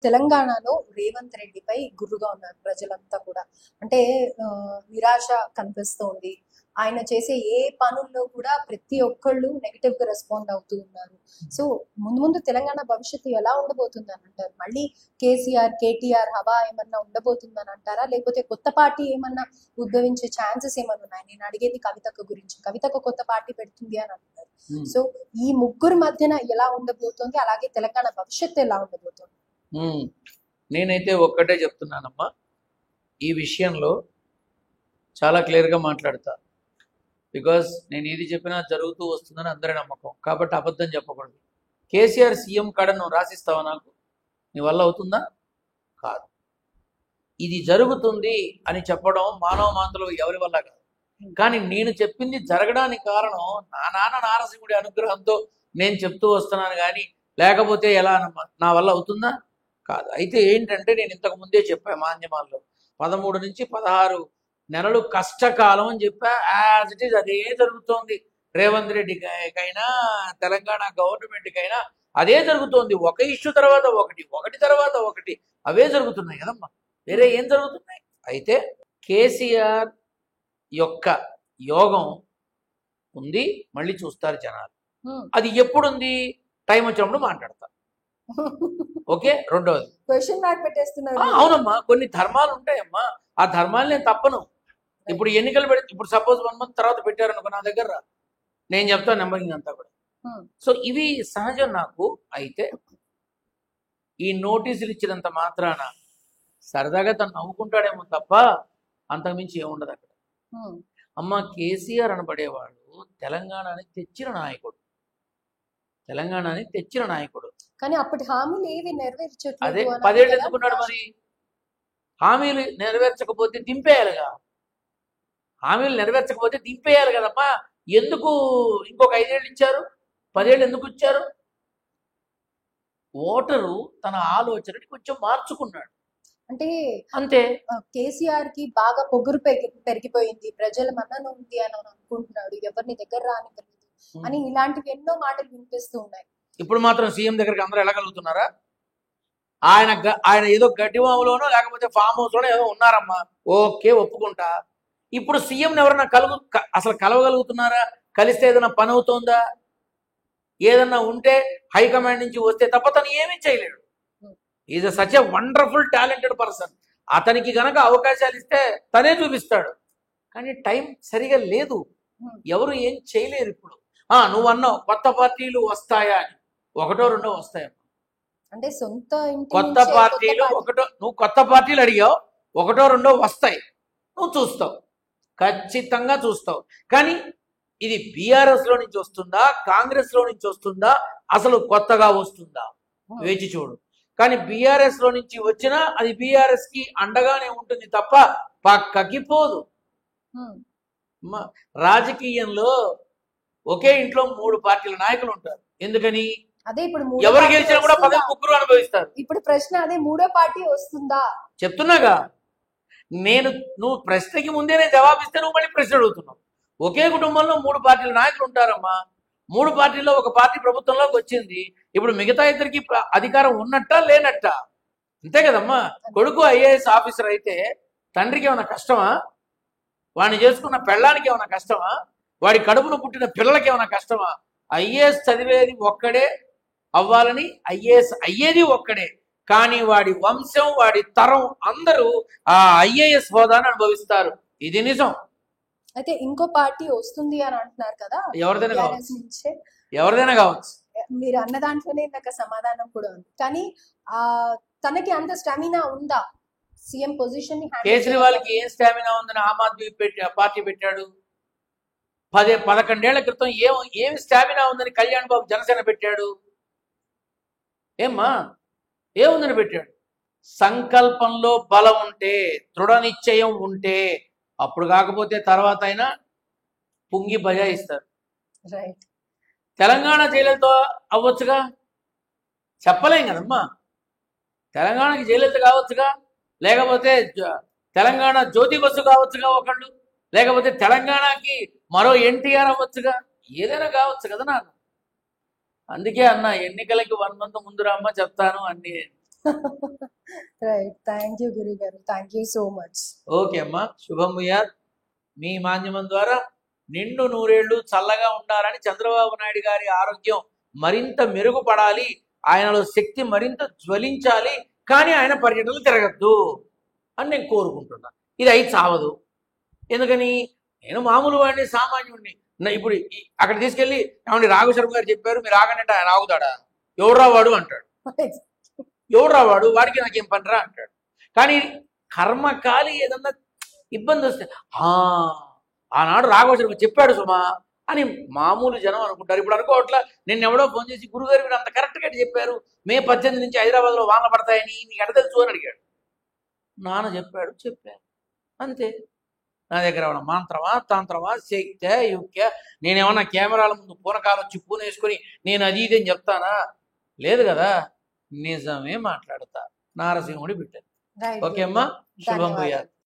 తెలంగాణలో రేవంత్ రెడ్డిపై గుర్రుగా ఉన్నారు ప్రజలంతా కూడా. అంటే నిరాశ కనిపిస్తోంది. ఆయన చేసే ఏ పనుల్లో కూడా ప్రతి ఒక్కళ్ళు నెగిటివ్ గా రెస్పాండ్ అవుతూ ఉన్నారు. సో ముందు ముందు తెలంగాణ భవిష్యత్తు ఎలా ఉండబోతుంది అని అంటారు? మళ్ళీ కేటీఆర్ హవా ఏమన్నా ఉండబోతుందని అంటారా, లేకపోతే కొత్త పార్టీ ఏమన్నా ఉద్భవించే ఛాన్సెస్ ఏమన్నా ఉన్నాయి? నేను అడిగేది కవితక్క గురించి. కవితక్క కొత్త పార్టీ పెడుతుంది అని అంటున్నారు. సో ఈ ముగ్గురు మధ్యన ఎలా ఉండబోతోంది, అలాగే తెలంగాణ భవిష్యత్తు ఎలా ఉండబోతోంది? నేనైతే ఒక్కటే చెప్తున్నానమ్మా, ఈ విషయంలో చాలా క్లియర్గా మాట్లాడతా. బికాజ్ నేను ఏది చెప్పినా జరుగుతూ వస్తుందని అందరి నమ్మకం, కాబట్టి అబద్ధం చెప్పకూడదు. కేసీఆర్ సీఎం కాడ నువ్వు రాసిస్తావా? నాకు నీ వల్ల అవుతుందా? కాదు. ఇది జరుగుతుంది అని చెప్పడం మానవ మాతలు ఎవరి వల్ల కాదు. కానీ నేను చెప్పింది జరగడానికి కారణం నా నాన్న నారసింహుడి అనుగ్రహంతో నేను చెప్తూ వస్తున్నాను. కానీ లేకపోతే ఎలా నా వల్ల అవుతుందా? కాదు. అయితే ఏంటంటే, నేను ఇంతకు ముందే చెప్పా మాధ్యమాల్లో, 13 నుంచి 16 నెలలు కష్టకాలం అని చెప్పా. యాజ్ ఇట్ ఈజ్ అదే జరుగుతోంది. రేవంత్ రెడ్డికైనా తెలంగాణ గవర్నమెంట్కైనా అదే జరుగుతోంది. ఒక ఇష్యూ తర్వాత ఒకటి తర్వాత ఒకటి అవే జరుగుతున్నాయి కదమ్మా, వేరే ఏం జరుగుతున్నాయి? అయితే కేసీఆర్ యొక్క యోగం ఉంది, మళ్ళీ చూస్తారు జనాలు. అది ఎప్పుడుంది? టైం వచ్చినప్పుడు మాట్లాడతా. ఓకే. రెండవది క్వశ్చన్ మార్క్ పెట్టేస్తున్నారు. అవునమ్మా, కొన్ని ధర్మాలు ఉంటాయమ్మా, ఆ ధర్మాలు నేను తప్పను. ఇప్పుడు ఎన్నికలు ఇప్పుడు సపోజ్ 1 month తర్వాత పెట్టారనుకో నా దగ్గర, నేను చెప్తాను నెంబరింగ్ అంతా కూడా. సో ఇవి సహజం నాకు. అయితే ఈ నోటీసులు ఇచ్చినంత మాత్రాన సరదాగా తను నవ్వుకుంటాడేమో తప్ప అంతకుమించి ఏముండదు అక్కడ. అమ్మ, కేసీఆర్ అనబడేవాడు తెలంగాణని తెచ్చిన నాయకుడు. కానీ అప్పటి హామీలు ఏవి నెరవేర్చట్లేదు. అదే 10 ఏళ్ళు ఎందుకున్నాడు మరి? హామీలు నెరవేర్చకపోతే దింపేయాలిగా. హామీలు నెరవేర్చకపోతే దింపేయాలి కదమ్మా. ఎందుకు ఇంకొక 5 ఏళ్ళు ఇచ్చారు? 10 ఏళ్ళు ఎందుకు ఇచ్చారు? ఓటరు తన ఆలోచనని కొంచెం మార్చుకున్నాడు అంటే అంతే. కేసీఆర్ కి బాగా పొగురు పెరిగిపోయింది, ప్రజల మన్నన ఉంది అని అనుకుంటున్నాడు, ఎవరిని దగ్గర రాని అని ఇలాంటివి ఎన్నో మాటలు వినిపిస్తూ ఉన్నాయి. ఇప్పుడు మాత్రం సీఎం దగ్గరికి అందరూ వెళ్ళగలుగుతున్నారా? ఆయన ఏదో గడ్డివాములోనో లేకపోతే ఫామ్ హౌస్ లోనో ఏదో ఉన్నారమ్మా, ఓకే ఒప్పుకుంటా. ఇప్పుడు సీఎం ఎవరన్నా అసలు కలవగలుగుతున్నారా? కలిస్తే ఏదైనా పని అవుతుందా? ఏదన్నా ఉంటే హైకమాండ్ నుంచి వస్తే తప్ప తను ఏమీ చేయలేడు. Is such a wonderful talented person. అతనికి గనక అవకాశాలు ఇస్తే తనే చూపిస్తాడు. కానీ టైం సరిగా లేదు, ఎవరు ఏం చేయలేరు. ఇప్పుడు నువ్వు అన్నావు కొత్త పార్టీలు వస్తాయా అని. 1 2 వస్తాయమ్మా. అంటే సొంత కొత్త పార్టీలు నువ్వు కొత్త పార్టీలు అడిగావు, 1 2 వస్తాయి. నువ్వు చూస్తావు, ఖచ్చితంగా చూస్తావు. కానీ ఇది బీఆర్ఎస్ లో నుంచి వస్తుందా, కాంగ్రెస్ లో నుంచి వస్తుందా, అసలు కొత్తగా వస్తుందా వేచి చూడు. కానీ బీఆర్ఎస్ లో నుంచి వచ్చినా అది బీఆర్ఎస్ కి అండగానే ఉంటుంది తప్ప పక్కకి పోదు. రాజకీయంలో ఒకే ఇంట్లో 3 పార్టీల నాయకులు ఉంటారు. ఎందుకని? అదే ఇప్పుడు ఎవరు గెలిచినా కూడా 10 ముగ్గురు అనుభవిస్తారు. ఇప్పుడు ప్రశ్న అదే, 3వ పార్టీ వస్తుందా చెప్తున్నాగా. నువ్వు ప్రశ్నకి ముందే నేను జవాబిస్తే నువ్వు మళ్ళీ ప్రశ్న అడుగుతున్నావు. ఒకే కుటుంబంలో 3 పార్టీల నాయకులు ఉంటారమ్మా. 3 పార్టీల్లో ఒక పార్టీ ప్రభుత్వంలోకి వచ్చింది. ఇప్పుడు మిగతా ఇద్దరికి అధికారం ఉన్నట్టా లేనట్టా? అంతే కదమ్మా. కొడుకు ఐఏఎస్ ఆఫీసర్ అయితే తండ్రికి ఏమైనా కష్టమా? వాడిని చేసుకున్న పెళ్ళానికి ఏమైనా కష్టమా? వాడి కడుపును పుట్టిన పిల్లలకి ఏమైనా కష్టమా? ఐఏఎస్ చదివేది ఒక్కడే, అవ్వాలని ఐఏఎస్ అయ్యేది ఒక్కడే. కానీ వాడి వంశం, వాడి తరం అందరూ ఆ ఐఏఎస్ హోదాను అనుభవిస్తారు. ఇది నిజం. అయితే ఇంకో పార్టీ వస్తుంది అని అంటున్నారు కదా, ఎవరిదైనా కావచ్చు. మీరు అన్న దాంట్లోనే నాకు సమాధానం కూడా ఉంది. కానీ తనకి అంత స్టామినా ఉందా సీఎం పొజిషన్ ని? కేజ్రీవాల్కి ఏం స్టామినా ఉందని ఆమ్ ఆద్మీ పార్టీ పెట్టాడు. 11 ఏళ్ల క్రితం ఏమి స్టామినా ఉందని కళ్యాణ్ బాబు జనసేన పెట్టాడు. ఏముందని పెట్టాడు? సంకల్పంలో బలం ఉంటే, దృఢ నిశ్చయం ఉంటే, అప్పుడు కాకపోతే తర్వాత అయినా పుంగి బజాయిస్తారు. తెలంగాణ జయలలిత అవ్వచ్చుగా, చెప్పలేం కదమ్మా. తెలంగాణకి జయలలిత కావచ్చుగా, లేకపోతే తెలంగాణ జ్యోతి బస్సు కావచ్చుగా ఒకళ్ళు, లేకపోతే తెలంగాణకి మరో ఎన్టీఆర్ అవ్వచ్చుగా, ఏదైనా కావచ్చు కదా నాకు. అందుకే అన్న, ఎన్నికలకి 1 month ముందు రమ్మ చెప్తాను అన్ని. రైట్, థ్యాంక్ యూ గురువు గారు, thank you so much. Okay అమ్మా, శుభం భూయాత్. మీ మాధ్యమం ద్వారా నిండు నూరేళ్లు చల్లగా ఉండాలని, చంద్రబాబు నాయుడు గారి ఆరోగ్యం మరింత మెరుగుపడాలి, ఆయనలో శక్తి మరింత జ్వలించాలి, కానీ ఆయన పర్యటనలు తిరగద్దు అని నేను కోరుకుంటున్నా. ఇది అయి చావదు. ఎందుకని? నేను మామూలు వాడిని, సామాన్యుడిని. ఇప్పుడు అక్కడ తీసుకెళ్ళి ఏమండి రాఘవ శర్మ గారు చెప్పారు మీరు ఆగండి, ఆయన ఆగుతాడా? ఎవడ్రా వాడు అంటాడు. ఎవడ్రా వాడు, వాడికి నాకేం పనిరా అంటాడు. కానీ కర్మకాలి ఏదన్నా ఇబ్బంది వస్తే ఆనాడు రాఘవ శర్మ చెప్పాడు సుమా అని మామూలు జనం అనుకుంటారు. ఇప్పుడు అనుకోవట్లా. నేను ఎవడో ఫోన్ చేసి గురుగారు మీరు అంత కరెక్ట్గా చెప్పారు, మే 18 నుంచి హైదరాబాద్లో వాన పడతాయని నీకు ఎడ తెలుసు అని అడిగాడు. నాన్న చెప్పాడు, చెప్పాను, అంతే. నా దగ్గర ఏమన్నా మంత్రమా, తంత్రమా, శక్తే, యుక్తే? నేనేమన్నా కెమెరాల ముందు పూనకాలు వచ్చి పూనేసుకొని నేను అది ఇది అని చెప్తానా? లేదు కదా, నిజమే మాట్లాడతా. నారసింహుడి బిడ్డ. ఓకే అమ్మా, శుభం భూయాత్.